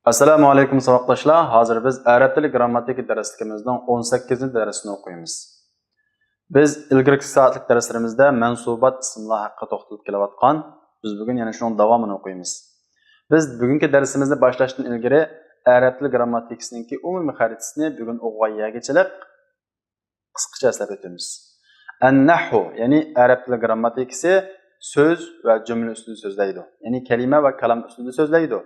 Assalomu alaykum saboqdoshlar. Hozir biz arab tili grammatika darsligimizning 18-darsini o'qiymiz. Biz ilgirki soatlik darslarimizda mansubat ismlar haqida to'xtalib kelayotgan. Biz bugun yana shuning davomini o'qiymiz. Biz bugungi darsimizni boshlashdan ilgari arab tili grammatikasining umumiy xaritasini bugun o'qiyagachilik qisqacha eslab o'tamiz. An-nahwu, ya'ni arab tili grammatikasi so'z va jumla ustida so'zlaydi. Ya'ni kalima va kalam ustida so'zlaydi.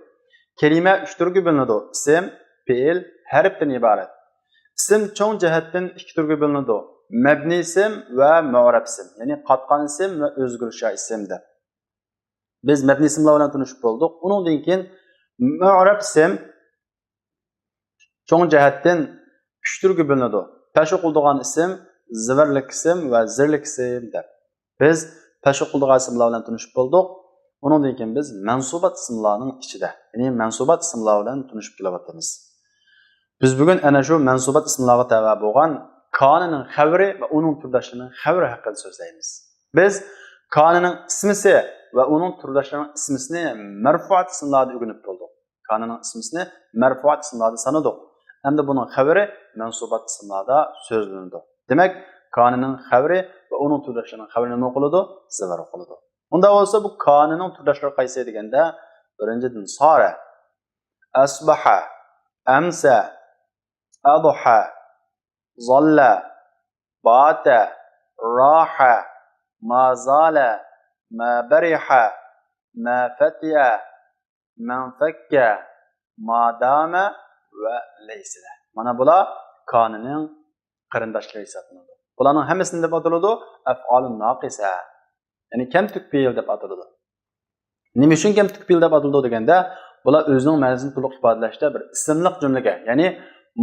Kelime üç türlü bölünüdü. İsim, fiil, harften ibaret. İsim çoğun cihetten iki türlü bölünüdü. Mebni isim ve mu'rab isim. Yani katkan isim ve özgürşah isimde. Biz mebni isimle bilen tanışıp olduk. Onun için mu'rab isim çoğun cihetten üç türlü bölünüdü. Peşi kıldıgan isim, zıverlik isim ve zirlik isimde. Biz peşi kıldıgan isimle bilen tanışıp olduk. Onun için biz mensubat isimlarının içinde, yani mensubat isimlarla tanışıp kelyapmiz. Biz bugün ana şu mensubat isimlarga tabi bo'lgan kanının xabari ve onun türdaşlarının xabari haqida so'zlaymiz. Biz kanının ismisi ve onun türdaşlarının ismisini merfuat isimlarda o'rganib bo'ldik. Kanının ismisini merfuat isimlarda sanadık. Hem de bunun xabari mensubat isimlarda so'zlanadi. Demek kanının xabari ve onun türdaşlarının xabarini nima qiladi? Zivar qiladi. Onda olsa bu kanının türdaşları qaysi deganda birinciden sara, asbaha, amsa, adha, zalla, bata, raha, ma zala, ma bariha, ma fatiya, man fakka, ma dama ve leysa. Mana bular kanının qarindoshları hisoblanadi. Bularning hammasini deb ataladi af'alun naqisa. Yani kemtik fiil deb ataladi. Nima uchun kemtik fiil deb ataladi deganda, bular o'zining ma'nosini to'liq ifodalashda bir ismliq jumlaga, ya'ni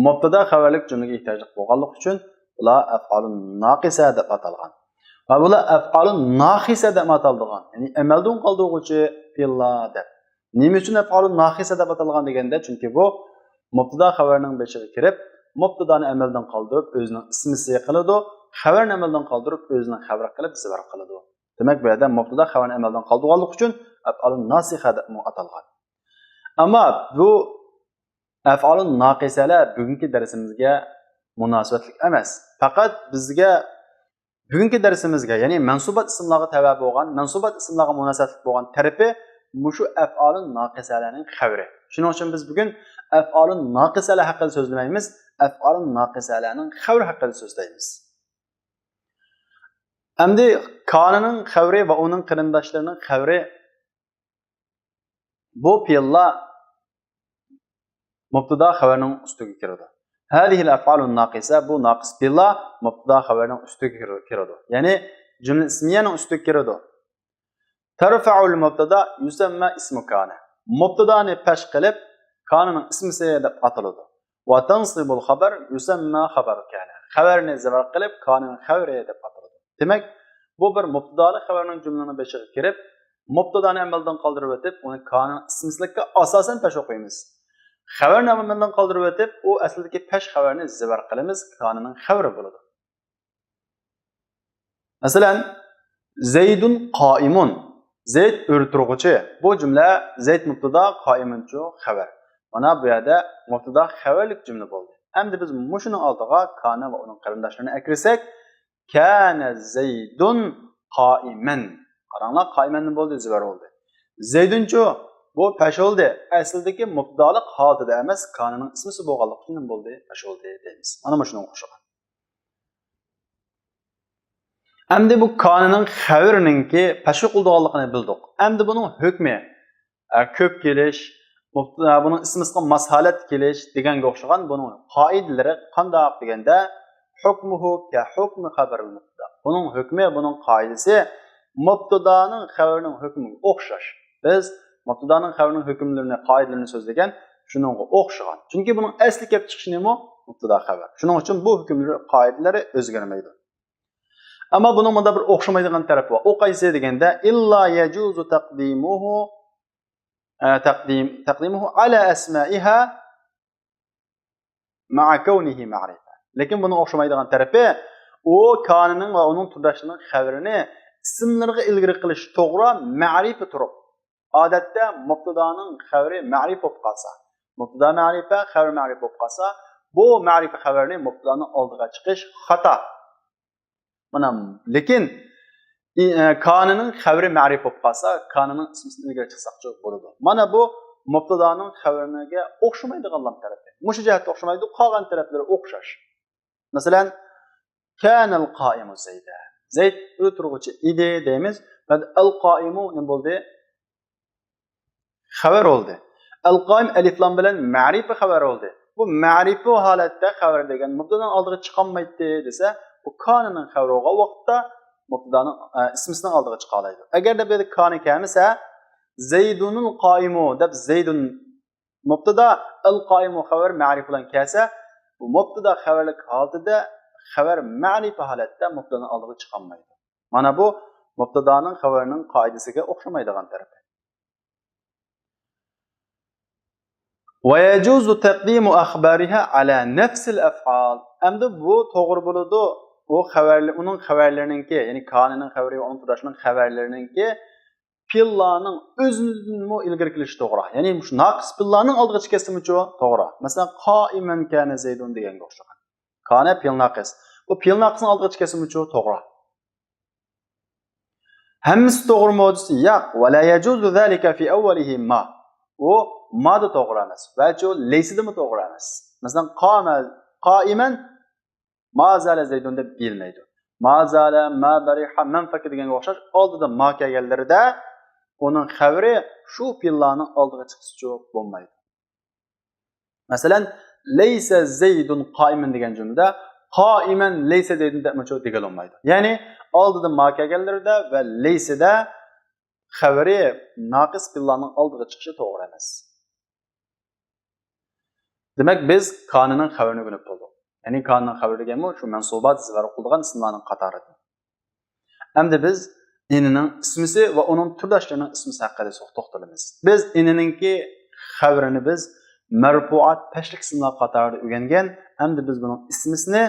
mubtada xabarlik jumlaga ehtiyojli bo'lganligi uchun bular af'alun naqisa deb atalgan. Va bular af'alun naqisa deb atalgan, ya'ni amaldan qoldiruvchi fiillar deb. Nima uchun af'alun naqisa deb atalgan deganda, chunki bu mubtada xabarining beshiga kirib, mubtadani amaldan qoldirib o'zining ismisi qiladi, xabarni amaldan qoldirib o'zining xabar qilib zibar qiladi. Demek bu yerda mubtada xabarni amaldan qoldirganlik uchun af'alun nasiha deb atalgan. Ammo bu af'alun naqisalar bugungi darsimizga munosabatli emas. Faqat bizga bugungi darsimizga, ya'ni mansubat ismlarga tabi bo'lgan, mansubat ismlarga munosabatli bo'lgan tarafi mushu af'alun naqisalarning xabari. Shuning uchun biz bugun af'alun naqisalar haqida so'zlamaymiz, af'alun naqisalarning xabari haqida so'zlaymiz. Endi kanının xabari ve onun qarindoshlarının xabari bu fiillar mubtada xabarining ustiga kiradi. Hadihi al-af'alun naqisa, bu naqis fiillar mubtada xabarining ustiga kiradi. Ya'ni jumla ismiyaning ustiga kiradi. Tarfa'ul mubtada yusamma ismu kana. Mubtadani pesh qilib kanının ismisi deb ataladi. Va tansibul xabar yusamma xabar kana. Xabarni zibar qilib kanının xabari deb ataladi. Demek bu bir mubtadalı xabarning jumlaning beshiga kirib, mubtadani amaldan qoldirib o'tib, uni kanun ismislikka asosan pesh o'qiymiz. Xabarni amaldan qoldirib o'tib, u aslidagi pesh xabarni zibar qilamiz, kanunning xabari bo'ladi. Masalan, Zaydun qaimun. Zayd o'rturg'uchi. Bu jumla Zayd mubtada, qaimun chu xabar. Mana bu yerda mubtada xabarlik jumla bo'ldi. Endi biz mushuning oldiga kana va uning qarindoshlarini akirsak, kana Zaydun qaiman. Qaranglar, qaiman bo'ldi, zibar oldu. Zaydunchu bu pesh oldu. Aslidagi mubtadalik holida emas, kananing ismisi bo'lganligidan bo'ldi, pesh oldu deymiz. Mana shunga o'xshagan. Endi bu kananing xabarininki pesh qildiganligini bildik. Endi buning hukmi ko'p kelish, buning ismisiga mashalat kelish deganga o'xshagan buning qoidalari qanday deganda hukmuhu ka hukmi xabaril mubtada. Bunun hükmü, bunun kaidesi mubtadanın xabarının hükmüne o'xshash. Biz mubtadanın xabarının hükümlerini, kaidelerini sözlegen shuningga o'xshagan. Çünkü bunun asli kelib chiqishi nima? Mubtada xabar. Shuning uchun bu hükümleri, kaideleri o'zgarmaydi. Ama bunun bunda bir o'xshamaydigan tarafı var. O qaysi deganda illa yajuzu taqdimuhu ala asma'iha ma'a kawnihi ma'rifa. Lekin bunun o'xshamaydigan tarafı o kanının ve onun türdaşlarının xabarini isimlerine ilgili qilish to'g'ri ma'rifi turib. Odatda mubtadanın xabari ma'rif bo'lib qolsa, Mubtada ma'rifa, xabar ma'rifa bo'lib qolsa, bu ma'rifa xabarni mubtadani oldiga chiqish xato. Mana lekin kanining xabari ma'rifa bo'lib qolsa, kanining ismini ilgari chiqsaqchi bo'ladi. Mana bu mubtadaning xabariga o'xshamaydiganlar tarafi. Mushu jihatda o'xshamaydi, qolgan taraflari o'xshash. Masalan, kanal qoimu Zayda. Zayd o'tiruvchi edi deymiz. Va al-qoimu nima bo'ldi? Xabar oldi. Al-qoim alif lam bilan ma'rifa xabar oldi. Bu ma'rifa holatda xabar degan mubtadan oldiga chiqolmaydi desa, bu kanining xabari bo'lgan vaqtda mubtadaning ismisining oldiga chiqa oladi. Agarda bu yerda kani kelmasa, Zaydunul qoimu deb Zaydun mubtada al-qoimu xabar ma'rifa bilan kelsa, bu mubtada xabarlik holatida xabar ma'rifa holatda mubtadan oldiga chiqolmaydi. Mana bu mubtadaning xabarining qoidasiga o'xshamaydigan tarafi. ويجوز تقديم أخبارها على نفس الأفعال. Endi bu to'g'ri bo'ladi. O xabarlar, uning xabarlarininki, ya'ni kanining xabari va uning turashining xabarlarininki pillarning o'zini ilgari kelishi to'g'ri. Ya'ni shu naqs pillarning oldiga chiqasimichu to'g'ri. Masalan, qoiman kana Zaydun deganga o'xshagan. Kana pil naqs. Bu pil naqsning oldiga chiqasimichu to'g'ri. Hammasi to'g'rimi desa, yo'q. Va la yajuzu zalika fi awwalihi ma. O ma'da to'g'ri emas. Balki o laysidimi to'g'ri emas. Masalan, qoiman ma zala Zaydun deb bilmaydi. Ma zala, ma bariha, man faka deganga o'xshash oldida ma kelganlarida uning xabari shu pillarning oldiga chiqishi bo'lmaydi. Masalan, laysa Zaydun qoiman degan jumlada qoiman laysa Zaydun deb degan olmaydi. Ya'ni oldida ma kelganlarida va laysada xabari naqis pillarning oldiga chiqishi to'g'ri emas. Demak, biz kanining xabarini o'rganib bo'ldik. Ya'ni kanining xabari deganmi, shu mansubat zivor qilgan ismlarning qatoridir. Endi biz inining ismisi va uning turdoshlarining ismisi haqida to'xtalamiz. Biz ininingki xabarini biz marfuat tashlik ismlar qatorida o'rgangan, endi biz buning ismisini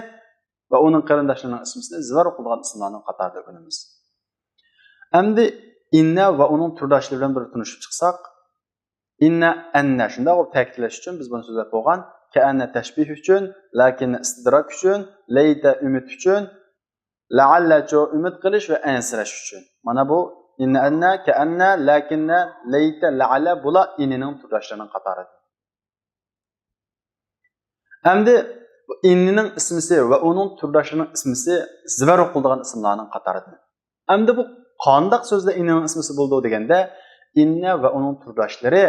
va uning qarindoshlarining ismisini zivor qilgan ismlarning qatorida o'rganamiz. Endi inna va uning turdoshlari bilan bir tunishib chiqsak, inna anna shunda u ta'kidlash uchun biz buni so'zlab qo'ygan, ka'anna tashbih uchun, lakinna istidrak uchun, layta umid uchun, la'alla umid qilish va ansirash uchun. Mana bu inna anna, ka'anna, lakinna, layta, la'alla bular innining turdoshlarining qatoridir. Endi innining ismisi va uning turdoshlarining ismisi zivor qiladigan ismlarning qatoridir. Endi bu qanday so'zda innining ismisi bo'ldi deganda, inna va uning turdoshlari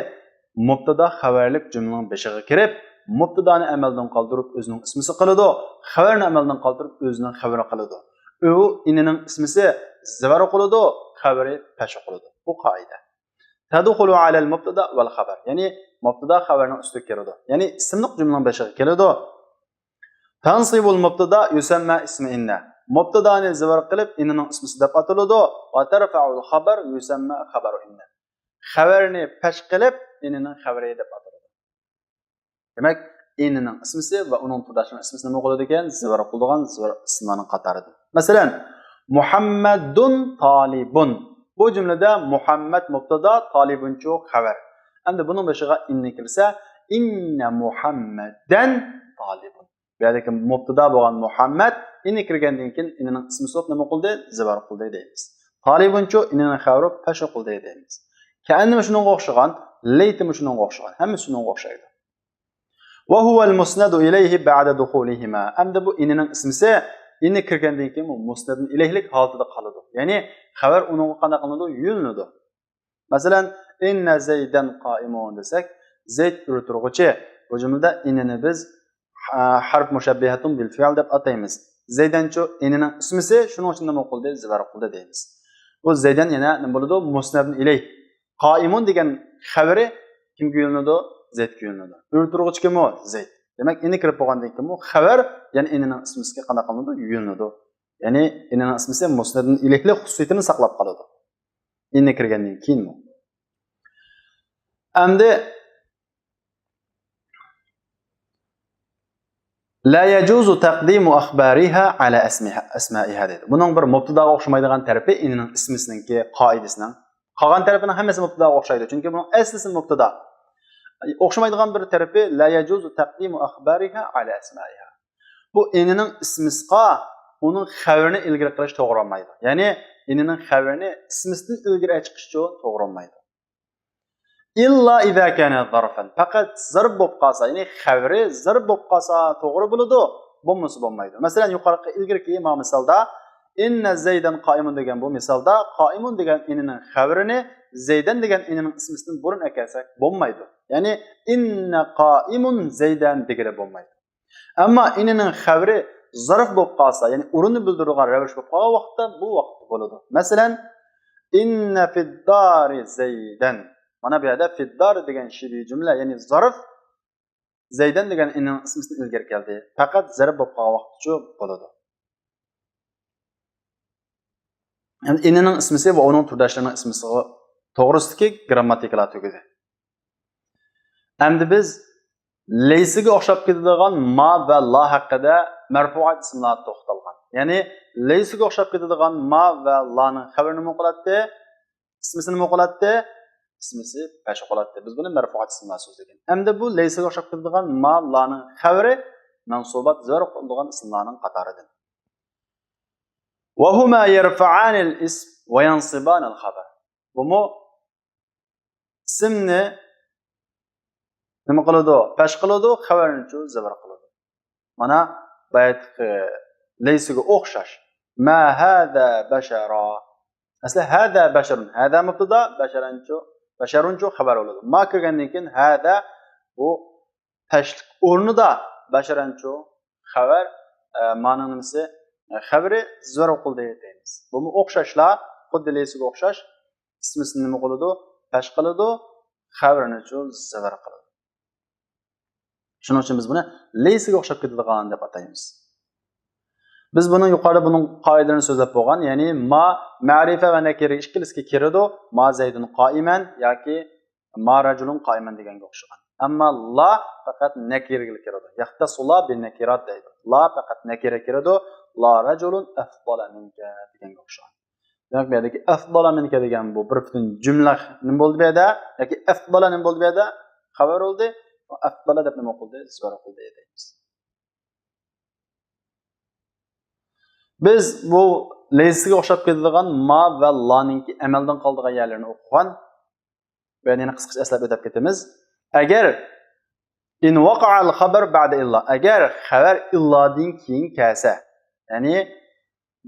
mubtada xabarlik jumlaning beshiga kirib, mubtadani amaldan qoldirib o'zining ismisi qiladi, xabarni amaldan qoldirib o'zining xabari qiladi. U innining ismisi zivor qiladi, xabari pesh qiladi. Bu qoida. Tadkhulu ala al-mubtada wal xabar. Ya'ni mubtada xabarning ustiga kiradi. Ya'ni ismliq jumlaning beshiga keladi. Tansibul mubtada yusamma ismi inna. Mubtadani zivor qilib innining ismisi deb ataladi va tarfa'ul xabar yusamma xabaru inna. Xabarni pesh qilib innining xabari deb ataladi. Demak, innining ismisi va uning turdoshlarining ismisi nima bo'ladi ekan? Zivor qiladigan zivor ismlarning qatoridir. Masalan, Muhammadun talibun. Bu jumlada Muhammad mubtada, talibun chu xabar. Endi buning boshiga inni kirsa, inna Muhammadan talibun. Bu yerdagi mubtada bo'lgan Muhammad inni kirgandan keyin innining ismi so'p nima qildi? Zivor qildi deymiz. Talibun chu innining xabari pesh qildi deymiz. Ka'annama shunga o'xshagan, laytimi shunga o'xshagan, hammasi shunga o'xshaydi. Va huwa al-musnadu ilayhi ba'da dukhulihima. Endi bu innining ismisi inni kirgandan keyin bu musnadun ilayhlik holatida qoladi. Ya'ni xabar unga qanday qilinadi? Yulinadi. Masalan, inna Zaydan qoimun desak, Zayd turg'uchi. Bu jumlada innini biz harf mushabbihatun bil fi'l deb ataymiz. Zaydanchu innining ismisi shuning uchun nima qildi? Zivor qildi deymiz. Bu Zaydan yana nima bo'ladi? Musnadun ilayh. Qoimun degan xabari kimga yulinadi? Zayd yulinadi. Turg'uchi kim u? Zayd. Demak, inni kirib bo'lgandan keyin bu xabar, ya'ni innining ismisiga qanday qilinadi? Yulinadi. Ya'ni innining ismisi musnadun ilayhlik xususiyatini saqlab qoladi. Inni kirgandan keyin bu. Endi la yajuzu taqdimu akhbariha ala asma'iha dedi. Buning bir mubtadaga o'xshamaydigan tarafi innining ismisiningki qoidasining. Qolgan tarafining hammasi mubtadaga o'xshaydi. Chunki buning aslisi mubtada. o'xshamaydigan bir tarafi la yajuzu taqdimu akhbariha ala asma'iha. Bu enining ismisqa uning xabarini ilgari qilish to'g'ri bo'lmaydi. Ya'ni enining xabarini ismisidan ilgari chiqish uchun to'g'ri bo'lmaydi. İlla iza kana zarfan. Faqat zarf bo'lib qolsa, ya'ni xabari zarf bo'lib qolsa to'g'ri bo'ladi, bo'lmasa bo'lmaydi. Masalan, yuqorqi ilgirki misolda inna zaydan qoimun degan bu misolda qoimun degan inining xabarini zaydan degan inining ismisidan burun ekelsak bo'lmaydi. Ya'ni inna qoimun zaydan degili bo'lmaydi. Ammo inining xabari zarf bo'lib qolsa, ya'ni o'rinni bildiradigan ravish bo'lib qolgan vaqtda bu vaqt bo'ladi. Masalan, inna fid dari zaydan. Mana bu yerda fiddar degan shibi jumla, ya'ni zarf zaydan degan inining ismisidan ilgari keldi. Faqat zarf bo'lib qolgan vaqt uchun bo'ladi. Yani inining ismisi va uning turdoshlarining ismisi to'g'risidagi grammatikalar tugadi. Endi biz laysiga o'xshab ketadigan ma va la haqida marfuat ismlar to'xtalgan. Ya'ni laysiga o'xshab ketadigan ma va laning xabarini nima qiladi? Ismisini nima qiladi? Ismisi peşi qo'ladi. Biz buni marfuat ismlar so'zlagan. Endi bu laysiga o'xshab ketadigan ma laning xabari mansubat zarf bo'lgan ismlarning qatoridan. وهما يرفعان الاسم وينصبان الخبر. ومو اسمni nima qiladi? Pesh qiladi, xabarni zabr qiladi. Mana baytqi laysiga o'xshash. Ma hada bashara. Asli hada basharun. Hada mubtada, basharunchu xabar bo'ladi. Ma kelgandan keyin hada bu peshlik o'rnida basharanchu xabar ma'no nimasi? Xabari zarf qildi deymiz. Bu o'xshashlar, xuddi laysiga o'xshash. Ismisini nima qiladi? Pesh qiladi, xabarni zabr qiladi. Shuning uchun biz buni laysiga o'xshab ketadigan deb ataymiz. Biz buni yuqorida buning qoidalarini so'zlab bo'lgan, ya'ni ma ma'rifa va nakira ikkilisiga kiradi. Ma zaydun qoiman yoki ma rajulun qoiman deganga o'xshagan. Ammo la faqat nakiraga kiradi. Yaxtasula bin nakirat deydi. La faqat nakira kiradi. La rajulun afdala minka deganga o'xshagan. Demak, bu yerdagi afdala minka degan bu bir butun jumla nima bo'ldi bu yerda? Yoki afdala nima bo'ldi bu yerda? Xabar bo'ldi. Afdala deb nima qildi? Zarf qildi deymiz. Biz bu laysiga o'xshab ketadigan ma va laninki amaldan qoldigan yerlarini o'qigan va yana qisqacha eslab o'tib ketamiz. Agar in waqa'a al-khabar ba'da illa, agar xabar illadin keyin kelsa, ya'ni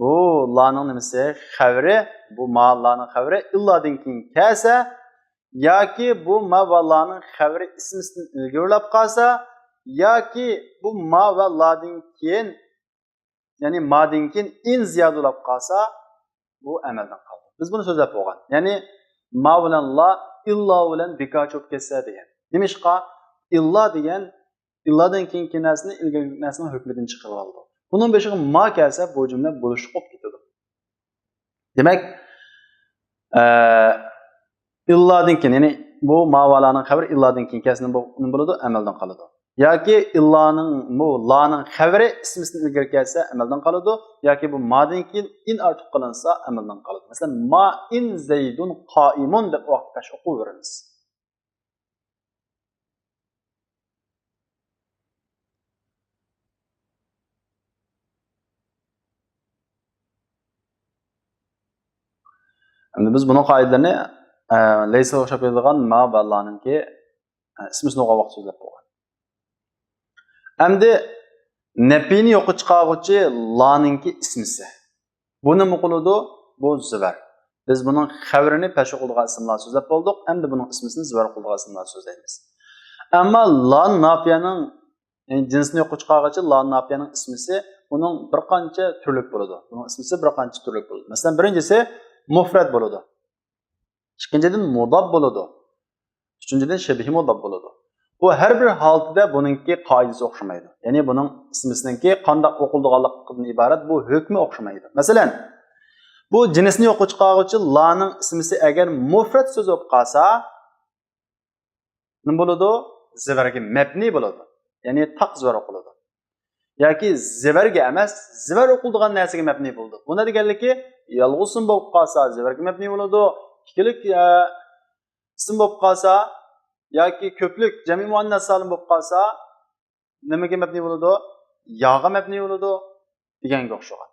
bu laning nimasi? Xabari, bu ma laning xabari illadin keyin kelsa yoki bu ma va laning xabari ismisidan ilgarilab qolsa yoki bu ma va ladin keyin ya'ni madin keyin in ziyodalab qolsa bu amaldan qoldi. Biz buni so'zlab bo'lgan. Ya'ni ma bilan la illa bilan bekor cho'p ketsa degan. Nimishqa illa degan illadan keyin narsani ilgari narsaning hukmidan chiqarib oldi. Bunun beshiga ma kelsa bu jumla bo'lishib qolib ketadi. Demak, illadan keyin, ya'ni bu ma va laning xabari illadan keyin kelsa nima bo'ladi? Amaldan qoladi. Yoki illaning bu laning xabari ismisidan ilgari kelsa amaldan qoladi, yoki bu madan keyin in ortiq qilinsa amaldan qoladi. Masalan, ma in zaydun qoimun deb vaqtgacha o'qiyveramiz. Endi biz buning qoidalarini laysa o'xshab ketadigan ma va laningki ismisini o'qigan vaqt so'zlab bo'lgan. Endi nafini yo'q chiqaruvchi laninki ismisi. Bu nima qiladi? Bu zibar. Biz buning xabarini peshi qilgan ismlar so'zlab bo'ldik. Endi buning ismisini zibar qilgan ismlar so'zlaymiz. Ammo lan nafiyaning jinsini yo'q chiqaruvchi lan nafiyaning ismisi uning bir qancha turlik bo'ladi. Buning ismisi bir qancha turlik bo'ladi. Masalan, birinchisi mufrad bo'ladi. Ikkinchidan mudab bo'ladi. Uchinchidan shibhi mudab bo'ladi. Bu har bir holatda buningki qoidasi o'xshamaydi. Ya'ni buning ismisiningki qanday o'qildiganligidan iborat bu hukmi o'xshamaydi. Masalan, bu jinsni yo'q chiqaruvchi laning ismisi agar mufrad so'z bo'lib qolsa, nima bo'ladi? Zibarga mabni bo'ladi. Ya'ni taq zibar o'qiladi. Yoki zibarga emas, zibar o'qildigan narsaga mabni bo'ldi. Bunda deganligi yolg'iz ism bo'lib qolsa zibarga mabni bo'ladi. Ikkilik ism bo'lib qolsa yoki ko'plik jami muannas salim bo'lib qolsa, nimaga mabni bo'ladi? Ya'ga mabni bo'ladi deganga o'xshagan.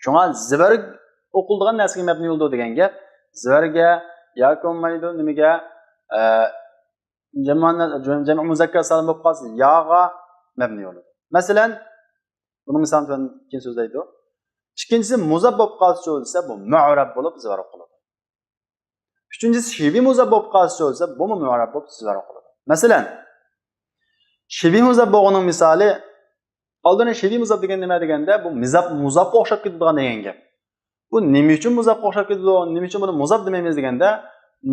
Shunga zivar o'qiladigan narsaga mabni bo'ladi degan gap. Zivarga yoki bo'lmaydi, nimaga jami muzakkar salim bo'lib qolsa, ya'ga mabni bo'ladi. Masalan, buni misolni keyin so'zlaydi. İkincisi muzab bo'lib qolsa bo'lsa, bu mu'rab bo'lib zivar o'qiladi. Üçüncüsü şibih muzab bo'lib qolsa bo'lsa, bu mu'rab bo'lib zivar o'qiladi. Masalan, shibih muzab bo'lganning misoli, oldin shibih muzab degan nima deganda, bu muzabga o'xshab ketadigan degan gap. Bu nima uchun muzabga o'xshab ketadi? Nima uchun buni muzab demaymiz deganda,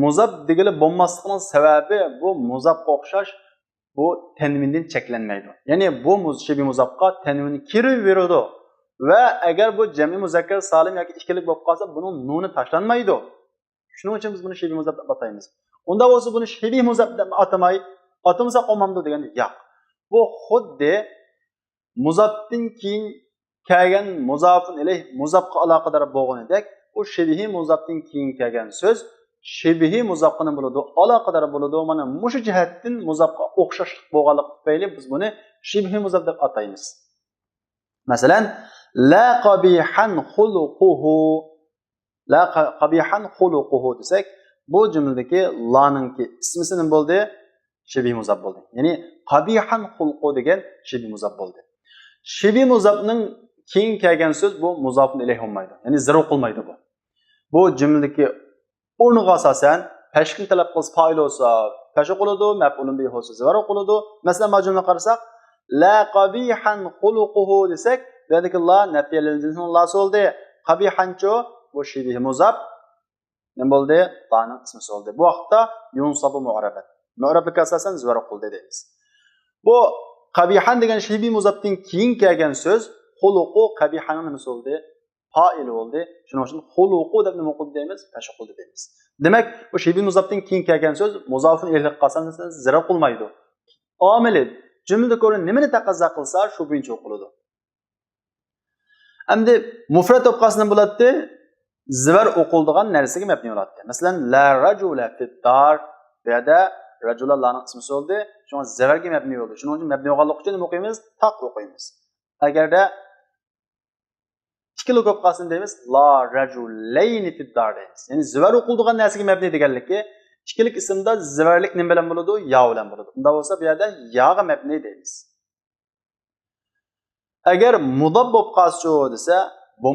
muzab degili bo'lmasligining sababi bu muzabga o'xshash bu tanvindan cheklanmaydi. Ya'ni bu shibih muzabga tanvin kirib beradi. Ve eğer bu cemi muzakkar salim yoki ikkilik bo'lib qolsa, bunun nuni tashlanmaydi. Shuning uchun biz buni shibih muzab deb ataymiz. Unda bo'lsa buni shibih muzab deb atamay, atamasa qolmamdi deganda yo'q. Bu xuddi muzabdan keyin kelgan muzafun ilayh muzabga aloqador bo'lganidek, bu shibih muzabdan keyin kelgan so'z shibih muzabqani bo'ladi, aloqador bo'ladi. Mana mushu jihatdan muzabga o'xshash bo'lganligi tufayli biz buni shibih muzab deb ataymiz. Masalan, la qabihan xuluquhu desek, bu cümledeki la'nınki ismisi ne bo'ldi? Shibih muzab bo'ldi. Ya'ni qabihan xulqu degan shibih muzab bo'ldi. Shibih muzabning keyin kelgan so'z bu muzafun ilayh olmaydi. Ya'ni zir o'qilmaydi bu. Bu cümledeki o'rniga asosan tashkil talab qilsa fa'il bo'lsa, tash o'qiladi, maf'ulun bihi bo'lsa zir o'qiladi. Masalan, bu jumla qarasak, la qabihan xuluquhu desek, buradagi la nafiyal jinsning lasi bo'ldi. Qabihancho bu shibih muzab nima bo'ldi? Ta'ning ismi bo'ldi. Bu vaqtda yunsabu mu'rabat. Mu'rabga asosan zir o'qildi deymiz. Bu qabihan degan shibih muzabdan keyin kelgan so'z xuluqu qabihanning nimasi bo'ldi? Fa'il bo'ldi. Shuning uchun xuluqu deb nima qildi deymiz? Tash o'qildi deymiz. Demak, bu shibih muzabdan keyin kelgan so'z muzofun ilayhi qilsangiz zir o'qilmaydi. Omili jumlada ko'rin nimani taqozo qilsa, shu bo'yicha o'qiladi. Endi mufrad o'qasini bo'ladi, zivar o'qiladigan narsaga mabni bo'ladi. Masalan, la rajula fid dar, bu yerda rajulallarning ismi bo'ldi, shunga zivarga mabni bo'ldi. Shuning uchun mabni bo'lganlik uchun nima o'qiymiz? Taq o'qiymiz. Agarda ikkilik o'qasini deymiz, la rajulayni fid dar deymiz. Ya'ni zivar o'qiladigan narsaga mabni deganligi, ikkilik ismda zivarlik nima bilan bo'ladi? Ya bilan bo'ladi. Unda bo'lsa bu yerda yaga mabni deymiz. Agar mudab bo'lib qolsa desa, bu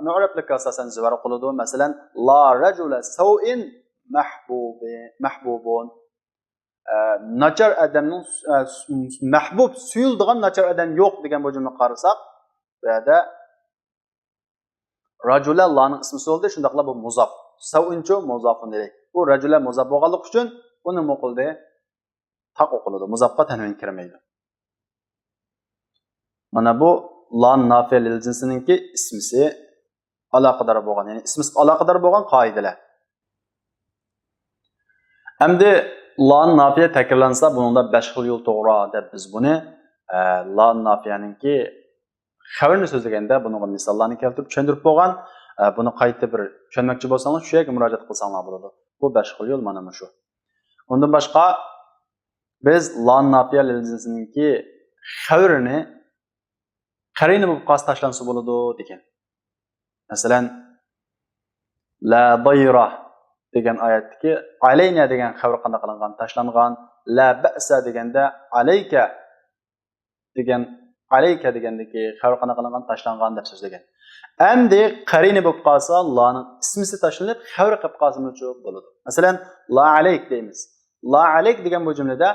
mu'rablik asosan zivar o'qiladi. Masalan, la rajula sawin mahbubun. Nachar odamning mahbub suyuldigan nachar odam yo'q degan bu jumla qarasak, bu yerda rajula laning ismi bo'ldi, shundaqla bu muzaf. Sawincho muzafun ilayh. Bu rajula muzaf bo'lganlik uchun uni nima qildi? Taq o'qiladi. Muzafqa tanvin kirmaydi. Mana bu lan nafiy lil jinsininki ismisi aloqador bo'lgan, ya'ni ismisi aloqador bo'lgan qoidalar. Endi lan nafiy takrorlansa, buningda 5 xil yo'l to'g'ri deb biz buni lan nafiyaninki xabarni so'zlaganda buningga misollarni keltirib tushuntirib bo'lgan. Buni qayta bir tushunmoqchi bo'lsangiz, shu yerga murojaat qilsanglar bo'ladi. Bu 5 xil yo'l mana shu. Undan boshqa biz lan nafiy lil jinsininki xabarini qarina bo'lib qolsa tashlansa bo'ladi degan. Masalan, la dayra degan oyatdagi alayna degan xabar qanday qilingan, tashlangan. La ba'sa deganda alayka degandagi xabar qanday qilingan, tashlangan deb so'zlagan. Endi qarina bo'lib qolsa, laning ismisi tashlanib, xabar qilib qolsa bo'ladi. Masalan, la alayk deymiz. La alayk degan bu jumlada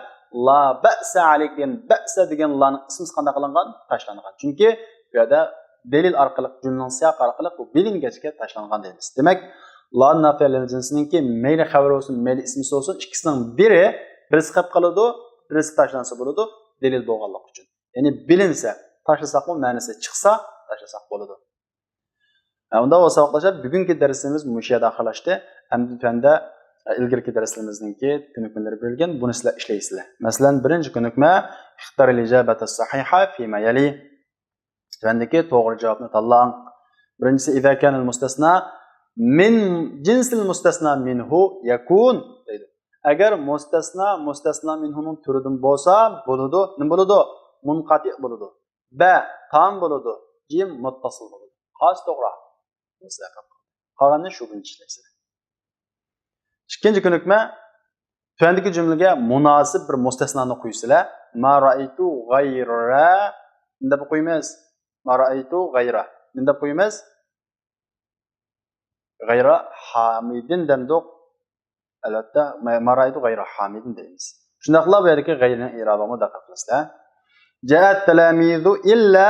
la ba'sa alayk degan ba'sa degan laning ismisi qanday qilingan, tashlangan. Chunki bu yerda dalil orqali, jumlaning siyoq orqali bu bilingachga tashlangan deymiz. Demak, la nafiy lil jinsininki mayli xabar bo'lsin, mayli ismisi bo'lsin, ikkisining birisi qilib qoladi, birisi tashlansa bo'ladi, dalil bo'lganlik uchun. Ya'ni bilinsa, tashlasak-mu, ma'nosi chiqsa, tashlasak bo'ladi. Unda bo'lsa o'qishlar, bugungi darsimiz mushu yerda oxirlashdi. Hamda fanda ilgirki darslarimizninki ko'nikmalari berilgan, buni sizlar ishlaysizlar. Masalan, birinchi ko'nikma ixtar al-ijabata as-sahiha fi ma yali. Fandagi to'g'ri javobni tanlang. Birinchisi idza kana al-mustasna min jinsil mustasna minhu yakun deydi. Agar mustasna minhuning turidan bo'lsa, bo'ladi. Nima bo'ladi? Munqati bo'ladi. Ba tam bo'ladi. Jim muttasil bo'ladi. Xos to'g'ri. Qolganini shu bilan ishlaysiz. İkinci ko'nikma Tuvandagi jumlaga munosib bir mustasnoni qo'ysizlar. Ma ra'aytu g'ayra deb qo'yamiz. Ma ra'aytu g'ayra deb qo'yamiz. G'ayra hamidin demdik. Albatta ma ra'aytu g'ayra hamidin deymiz. Shundaqla bu yerdagi g'ayrining i'robini diqqat qilasizlar. Ja'at talamizu illa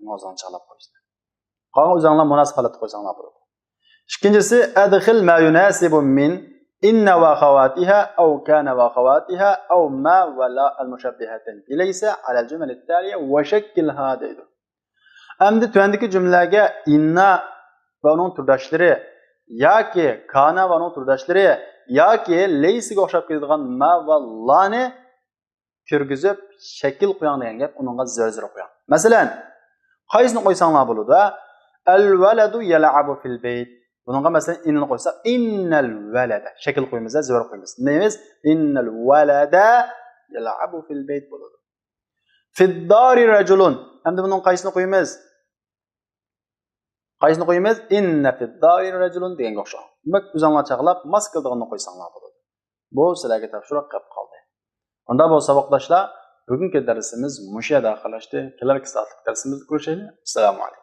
mozon chalab qo'yinglar. Qolgan o'zingizlar munosib holatda qo'ysanglar bo'ladi. İkincisi adkhil ma yunasibu min inna wa akhawatiha aw kana wa akhawatiha aw ma wa la al-mushabbihatan ilaysa ala al-jumal at-taliya wa shakkilha deydi. Endi tuvandagi jumlaga inna va uning turdoshlari yoki kana va uning turdoshlari yoki laysiga o'xshab keladigan ma va lani kirgizib shakl qo'ying degan gap, uningga zir qo'ying. Masalan, qaysini qo'ysanglar bo'ladi? Al-waladu yal'abu fil bayt. Bunga mesela innini qo'ysak, innal walada shakl qo'yamiz, zo'r qo'yamiz. Neyimiz? Innal walada yal'abu fil bayt bo'ladi. Fid dari rajulun. Endi bunun qaysini qo'yamiz? Qaysini qo'yamiz? Inna fid dari rajulun deganga o'xshaydi. Demak, o'zinglar chaqlab maskaldig'ini qo'ysanglar bo'ladi. Bu sizlarga topshiriq qilib qoldi. Unda bu saboqdoshlar, bugungi darsimiz mushu yerda oxirlashdi. Kelarki soatlik darsimizda ko'rishaylik. Assalomu alaykum.